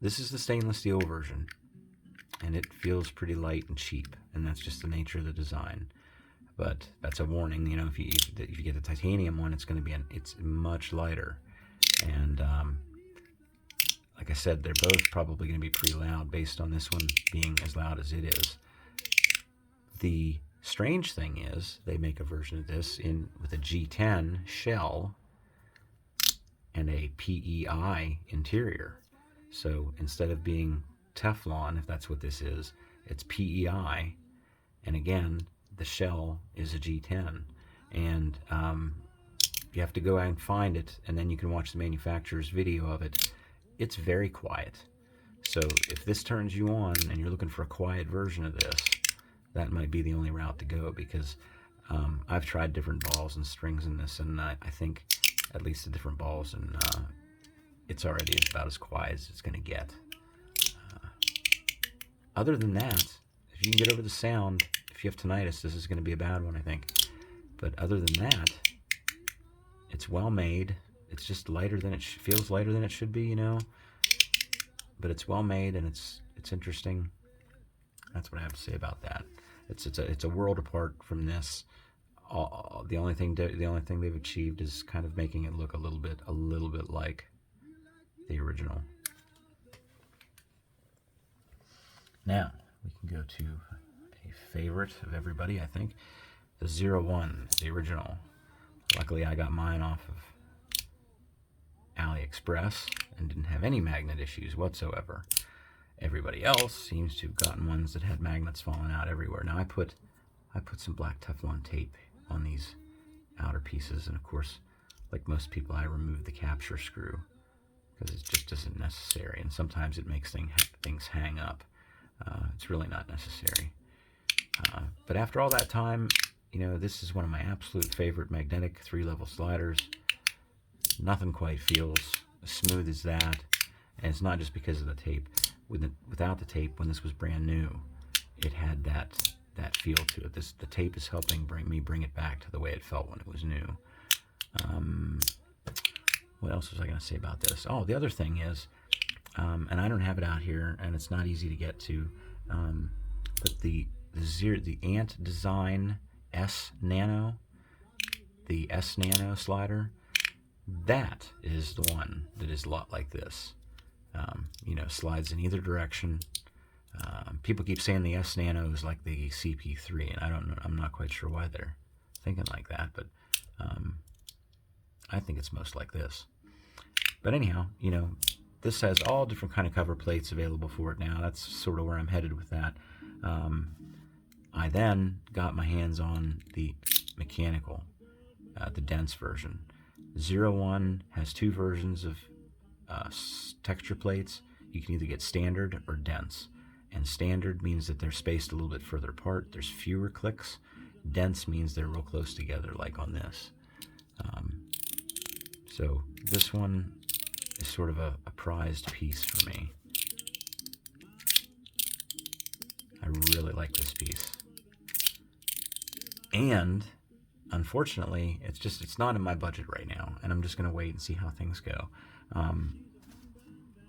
This is the stainless steel version, and it feels pretty light and cheap, and that's just the nature of the design. But that's a warning, you know. If you get the titanium one, it's much lighter, and like I said, they're both probably going to be pretty loud based on this one being as loud as it is. The strange thing is they make a version of this with a G10 shell and a PEI interior. So instead of being Teflon, if that's what this is, it's PEI, and again, the shell is a G10, and you have to go out and find it, and then you can watch the manufacturer's video of it. It's very quiet. So if this turns you on and you're looking for a quiet version of this, that might be the only route to go, because I've tried different balls and strings in this, and I think at least the different balls, and it's already about as quiet as it's going to get. Other than that, if you can get over the sound, if you have tinnitus, this is going to be a bad one, I think. But other than that, it's well made. It's just lighter than feels lighter than it should be, you know. But it's well made, and it's interesting. That's what I have to say about that. It's a world apart from this. The only thing they've achieved is kind of making it look a little bit like the original. Now we can go to a favorite of everybody, I think, the 01, the original. Luckily, I got mine off of AliExpress and didn't have any magnet issues whatsoever. Everybody else seems to have gotten ones that had magnets falling out everywhere. Now I put some black Teflon tape on these outer pieces, and of course, like most people, I removed the capture screw because it just isn't necessary, and sometimes it makes things hang up. It's really not necessary. But after all that time, you know, this is one of my absolute favorite magnetic 3-level sliders. Nothing quite feels as smooth as that, and it's not just because of the tape. Without the tape, when this was brand new, it had that feel to it. The tape is helping bring it back to the way it felt when it was new. What else was I going to say about this? Oh, the other thing is, and I don't have it out here, and it's not easy to get to, but the Ant Design S Nano, the S Nano slider, that is the one that is a lot like this. You know, slides in either direction. People keep saying the S Nano is like the CP3, and I don't know. I'm not quite sure why they're thinking like that, but I think it's most like this. But anyhow, you know, this has all different kind of cover plates available for it now. That's sort of where I'm headed with that. I then got my hands on the mechanical, the dense version. 01 has 2 versions of texture plates. You can either get standard or dense. And standard means that they're spaced a little bit further apart. There's fewer clicks. Dense means they're real close together, like on this. So this one is sort of a prized piece for me. I really like this piece. And unfortunately, it's not in my budget right now, and I'm just going to wait and see how things go.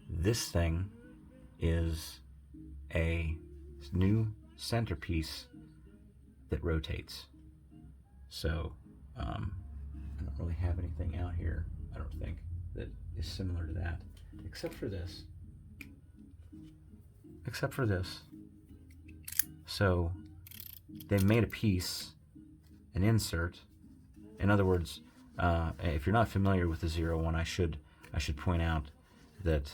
This thing is a new centerpiece that rotates. So I don't really have anything out here, I don't think, that is similar to that, except for this. So they've made a piece, an insert. In other words, if you're not familiar with the 01, I should point out that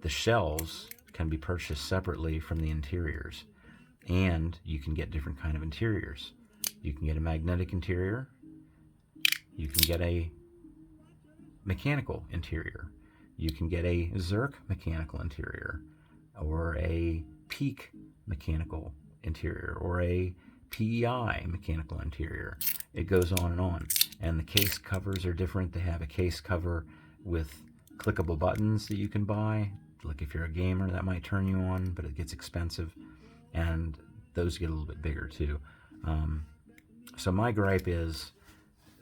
the shells can be purchased separately from the interiors, and you can get different kind of interiors. You can get a magnetic interior, you can get a mechanical interior, you can get a Zerk mechanical interior, or a Peak mechanical interior, or a PEI mechanical interior. It goes on and on. And the case covers are different. They have a case cover with clickable buttons that you can buy. Like if you're a gamer, that might turn you on, but it gets expensive. And those get a little bit bigger too. So my gripe is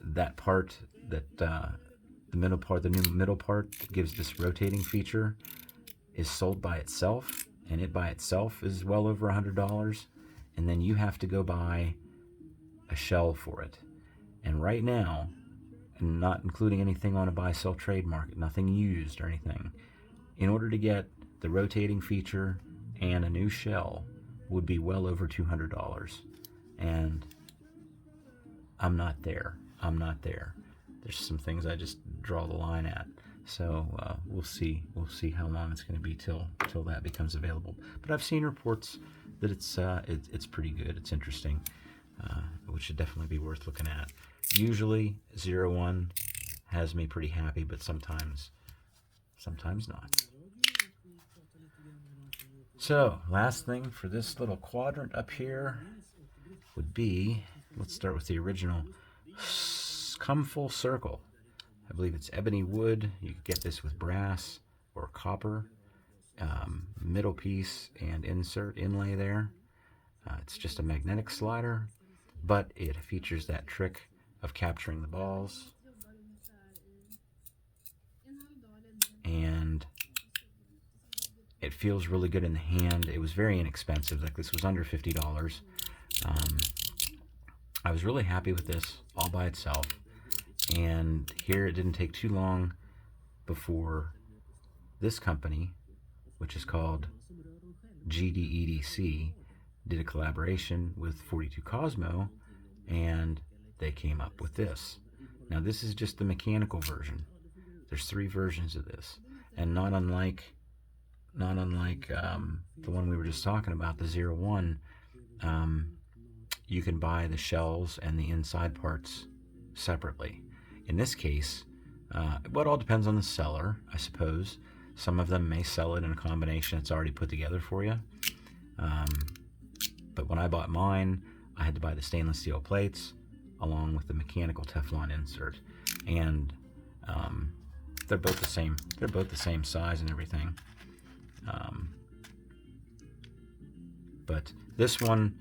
that part, that the middle part, the new middle part that gives this rotating feature, is sold by itself, and it by itself is well over $100, and then you have to go buy a shell for it. And right now, and not including anything on a buy-sell trade market, nothing used or anything, in order to get the rotating feature and a new shell would be well over $200. And I'm not there. There's some things I just draw the line at. So we'll see how long it's going to be till that becomes available. But I've seen reports that it's pretty good. It's interesting, which should definitely be worth looking at. Usually 01 has me pretty happy, but sometimes not. So last thing for this little quadrant up here would be, let's start with the original. Come Full Circle. I believe it's ebony wood. You could get this with brass or copper. Middle piece and insert inlay there. It's just a magnetic slider, but it features that trick of capturing the balls. And it feels really good in the hand. It was very inexpensive. Like, this was under $50. I was really happy with this all by itself. And here, it didn't take too long before this company, which is called GDEDC, did a collaboration with 42 Cosmo, and they came up with this. Now, this is just the mechanical version. There's 3 versions of this, and not unlike the one we were just talking about, the 01, you can buy the shells and the inside parts separately. In this case, it all depends on the seller, I suppose. Some of them may sell it in a combination that's already put together for you. But when I bought mine, I had to buy the stainless steel plates along with the mechanical Teflon insert. And they're both the same. They're both the same size and everything. But this one,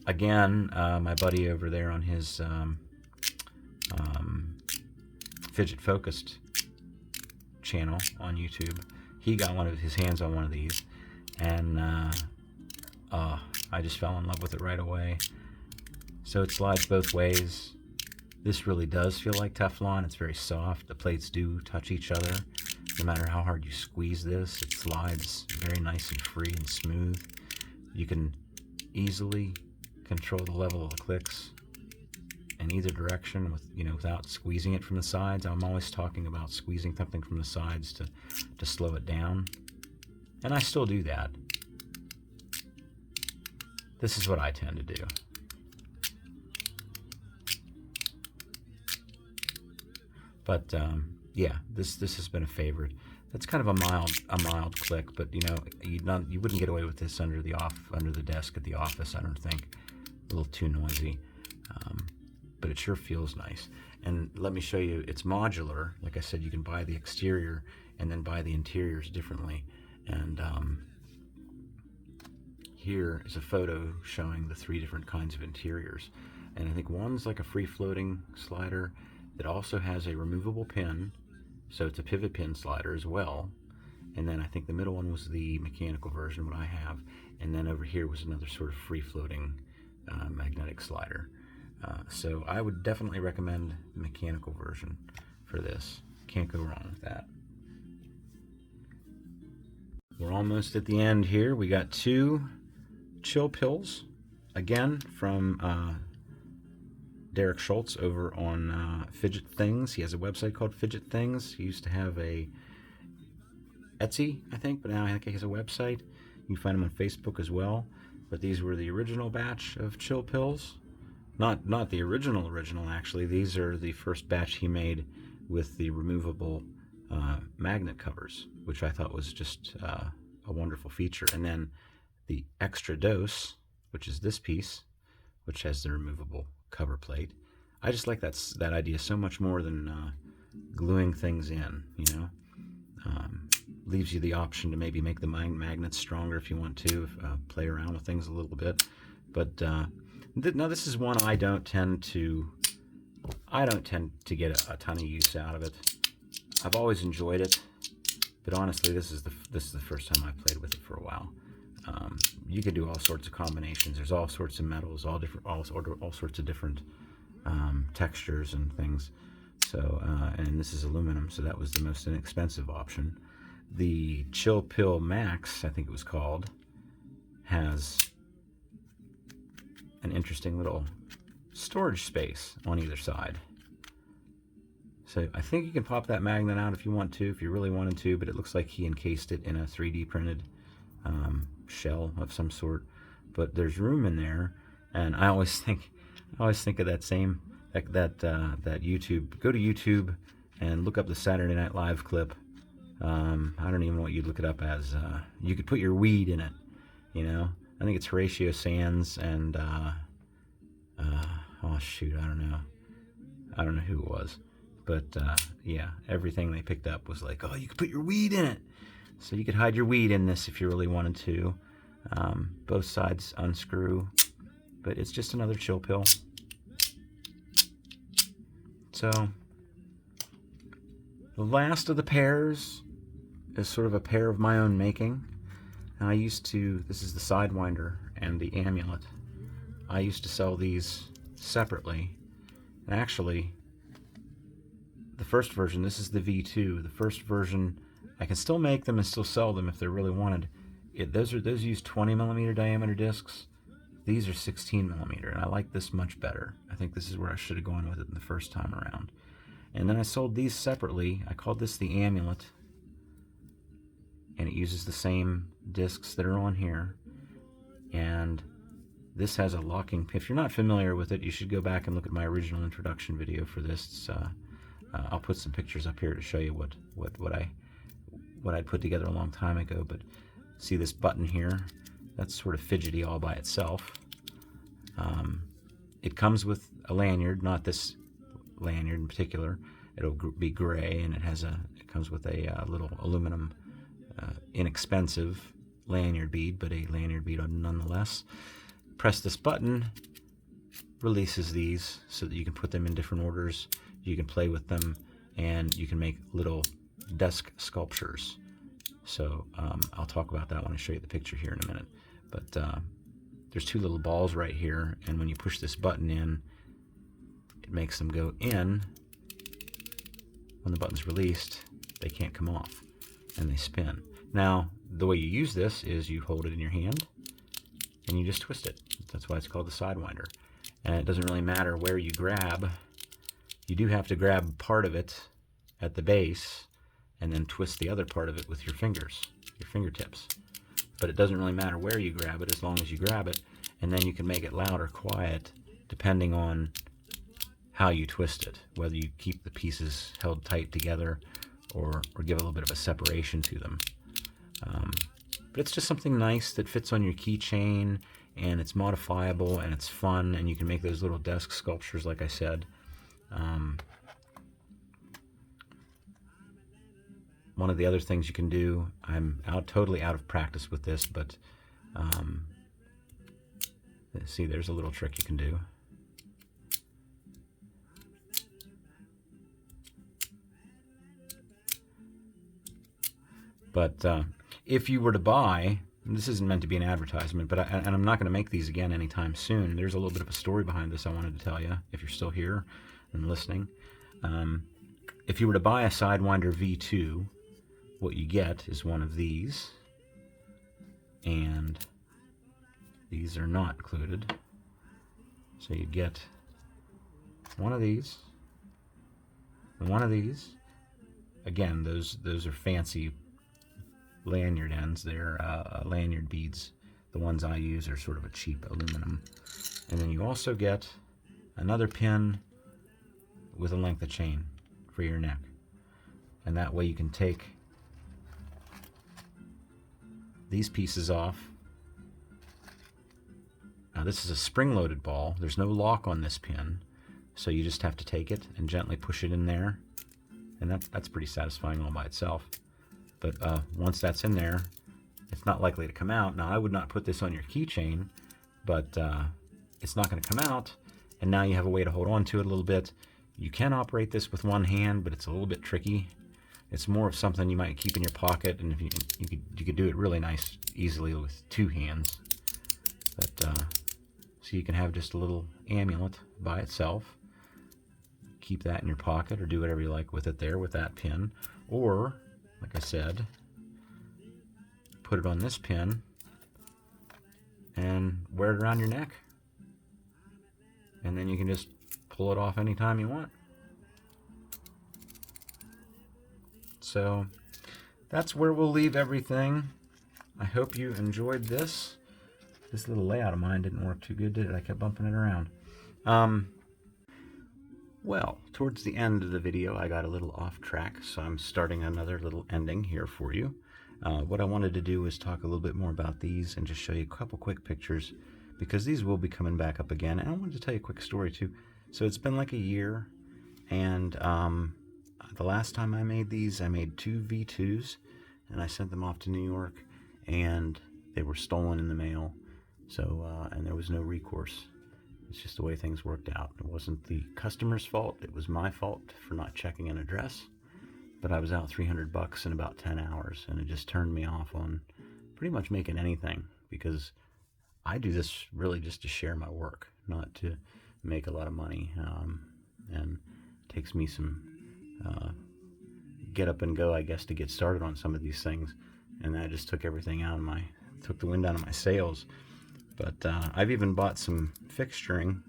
again, my buddy over there on his Fidget Focused channel on YouTube, he got his hands on one of these, and I just fell in love with it right away. So it slides both ways. This really does feel like Teflon. It's very soft. The plates do touch each other. No matter how hard you squeeze this, it slides very nice and free and smooth. You can easily control the level of the clicks in either direction without squeezing it from the sides. I'm always talking about squeezing something from the sides to slow it down, and I still do that. This is what I tend to do. But yeah, this has been a favorite. It's kind of a mild click, but you wouldn't get away with this under the desk at the office, I don't think. A little too noisy, but it sure feels nice. And let me show you, it's modular. Like I said, you can buy the exterior and then buy the interiors differently. And here is a photo showing the 3 different kinds of interiors. And I think one's like a free-floating slider that also has a removable pin, so it's a pivot pin slider as well. And then I think the middle one was the mechanical version, what I have. And then over here was another sort of free-floating magnetic slider. So I would definitely recommend the mechanical version for this. Can't go wrong with that. We're almost at the end here. We got 2 chill pills, again from Derek Schultz over on Fidget Things. He has a website called Fidget Things. He used to have a Etsy, I think, but now I think he has a website. You can find him on Facebook as well. But these were the original batch of chill pills. Not the original actually. These are the first batch he made with the removable magnet covers, which I thought was just a wonderful feature. And then the extra dose, which is this piece, which has the removable cover plate. I just like that idea so much more than gluing things in, you know. Leaves you the option to maybe make the magnets stronger if you want to, play around with things a little bit. But now this is one I don't tend to get a ton of use out of it. I've always enjoyed it, but honestly, this is the first time I've played with it for a while. You can do all sorts of combinations. There's all sorts of metals, all sorts of different textures and things. So, and this is aluminum, so that was the most inexpensive option. The Chill Pill Max, I think it was called, has an interesting little storage space on either side. So I think you can pop that magnet out if you want to, if you really wanted to, but it looks like he encased it in a 3D printed shell of some sort. But there's room in there, and I always think of that YouTube. Go to YouTube and look up the Saturday Night Live clip. I don't even know what you'd look it up as. You could put your weed in it, you know. I think it's Horatio Sands and oh shoot, I don't know who it was, but yeah, everything they picked up was like, oh, you could put your weed in it, so you could hide your weed in this if you really wanted to. Both sides unscrew, but it's just another chill pill. So the last of the pairs is sort of a pair of my own making. And this is the Sidewinder and the Amulet. I used to sell these separately. And actually, the first version, this is the V2. The first version, I can still make them and still sell them if they're really wanted. Those use 20 millimeter diameter discs. These are 16 millimeter, and I like this much better. I think this is where I should have gone with it the first time around. And then I sold these separately. I called this the Amulet, and it uses the same discs that are on here. And this has a locking. If you're not familiar with it, you should go back and look at my original introduction video for this. I'll put some pictures up here to show you what I'd put together a long time ago. But see this button here? That's sort of fidgety all by itself. It comes with a lanyard, not this lanyard in particular. It'll be gray, and it comes with a little aluminum, inexpensive lanyard bead, but a lanyard bead nonetheless. Press this button, releases these so that you can put them in different orders. You can play with them, and you can make little desk sculptures. So I'll talk about that when I show you the picture here in a minute. But there's 2 little balls right here, and when you push this button in, it makes them go in. When the button's released, they can't come off, and they spin. Now, the way you use this is you hold it in your hand, and you just twist it. That's why it's called the Sidewinder. And it doesn't really matter where you grab. You do have to grab part of it at the base, and then twist the other part of it with your fingertips. But it doesn't really matter where you grab it as long as you grab it, and then you can make it loud or quiet depending on how you twist it, whether you keep the pieces held tight together or give a little bit of a separation to them. But it's just something nice that fits on your keychain, and it's modifiable, and it's fun, and you can make those little desk sculptures like I said. One of the other things you can do, I'm totally out of practice with this, but see, there's a little trick you can do. But if you were to buy, and this isn't meant to be an advertisement, but and I'm not going to make these again anytime soon. There's a little bit of a story behind this I wanted to tell you, if you're still here and listening. If you were to buy a Sidewinder V2, what you get is one of these, and these are not included. So you get one of these, and one of these. Again, those are fancy lanyard ends. They're lanyard beads. The ones I use are sort of a cheap aluminum. And then you also get another pin with a length of chain for your neck. And that way you can take these pieces off. Now this is a spring-loaded ball. There's no lock on this pin, so you just have to take it and gently push it in there, and that's pretty satisfying all by itself. But once that's in there, it's not likely to come out. Now I would not put this on your keychain, but it's not going to come out, and now you have a way to hold on to it a little bit. You can operate this with one hand, but it's a little bit tricky. It's more of something you might keep in your pocket, and if you could do it really nice, easily with two hands. But so you can have just a little amulet by itself. Keep that in your pocket, or do whatever you like with it there with that pin. Or, like I said, put it on this pin and wear it around your neck. And then you can just pull it off anytime you want. So that's where we'll leave everything. I hope you enjoyed this. This little layout of mine didn't work too good, did it? I kept bumping it around. Well, towards the end of the video, I got a little off track, so I'm starting another little ending here for you. What I wanted to do was talk a little bit more about these and just show you a couple quick pictures, because these will be coming back up again. And I wanted to tell you a quick story too. So it's been like a year, and the last time I made these, I made 2 V2s, and I sent them off to New York, and they were stolen in the mail. So, and there was no recourse. It's just the way things worked out. It wasn't the customer's fault. It was my fault for not checking an address. But I was out $300 in about 10 hours, and it just turned me off on pretty much making anything, because I do this really just to share my work, not to make a lot of money. And it takes me some get up and go, I guess, to get started on some of these things. And that just took everything out of took the wind out of my sails. But I've even bought some fixturing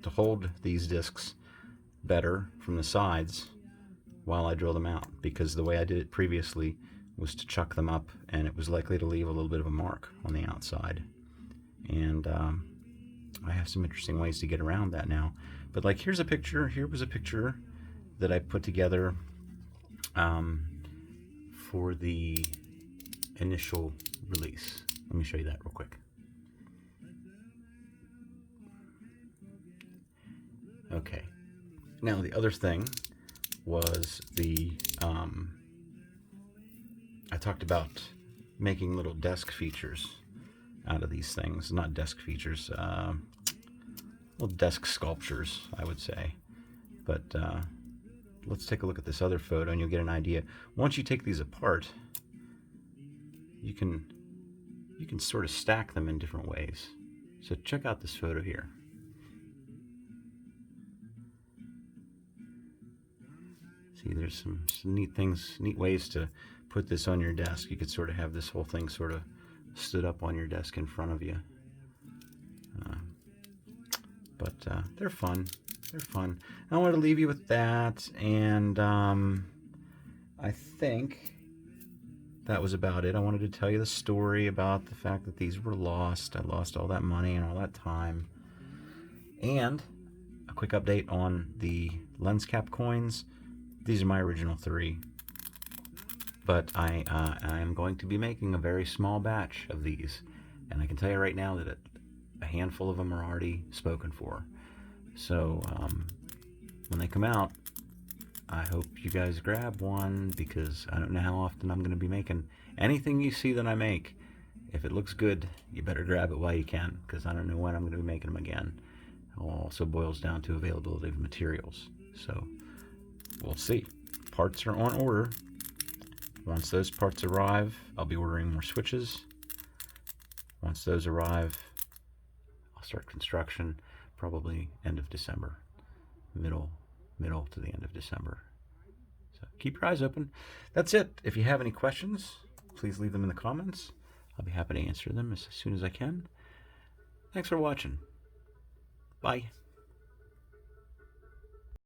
to hold these discs better from the sides while I drill them out, because the way I did it previously was to chuck them up, and it was likely to leave a little bit of a mark on the outside. And I have some interesting ways to get around that now. But like, here's a picture. Here was a picture that I put together for the initial release. Let me show you that real quick. Okay, now the other thing was I talked about making little desk features out of these things. Not desk features, little desk sculptures, I would say. But let's take a look at this other photo and you'll get an idea. Once you take these apart, you can sort of stack them in different ways. So check out this photo here. See, there's some neat things, neat ways to put this on your desk. You could sort of have this whole thing sort of stood up on your desk in front of you. But they're fun. They're fun. I wanted to leave you with that, and I think that was about it. I wanted to tell you the story about the fact that these were lost. I lost all that money and all that time. And a quick update on the lens cap coins. These are my original 3, but I am going to be making a very small batch of these, and I can tell you right now that a handful of them are already spoken for. So when they come out, I hope you guys grab one, because I don't know how often I'm going to be making anything you see that I make. If it looks good, you better grab it while you can, because I don't know when I'm going to be making them again. It also boils down to availability of materials. So we'll see. Parts are on order. Once those parts arrive, I'll be ordering more switches. Once those arrive, I'll start construction probably end of December, middle to the end of December. So keep your eyes open. That's it. If you have any questions, please leave them in the comments. I'll be happy to answer them as soon as I can. Thanks for watching. Bye.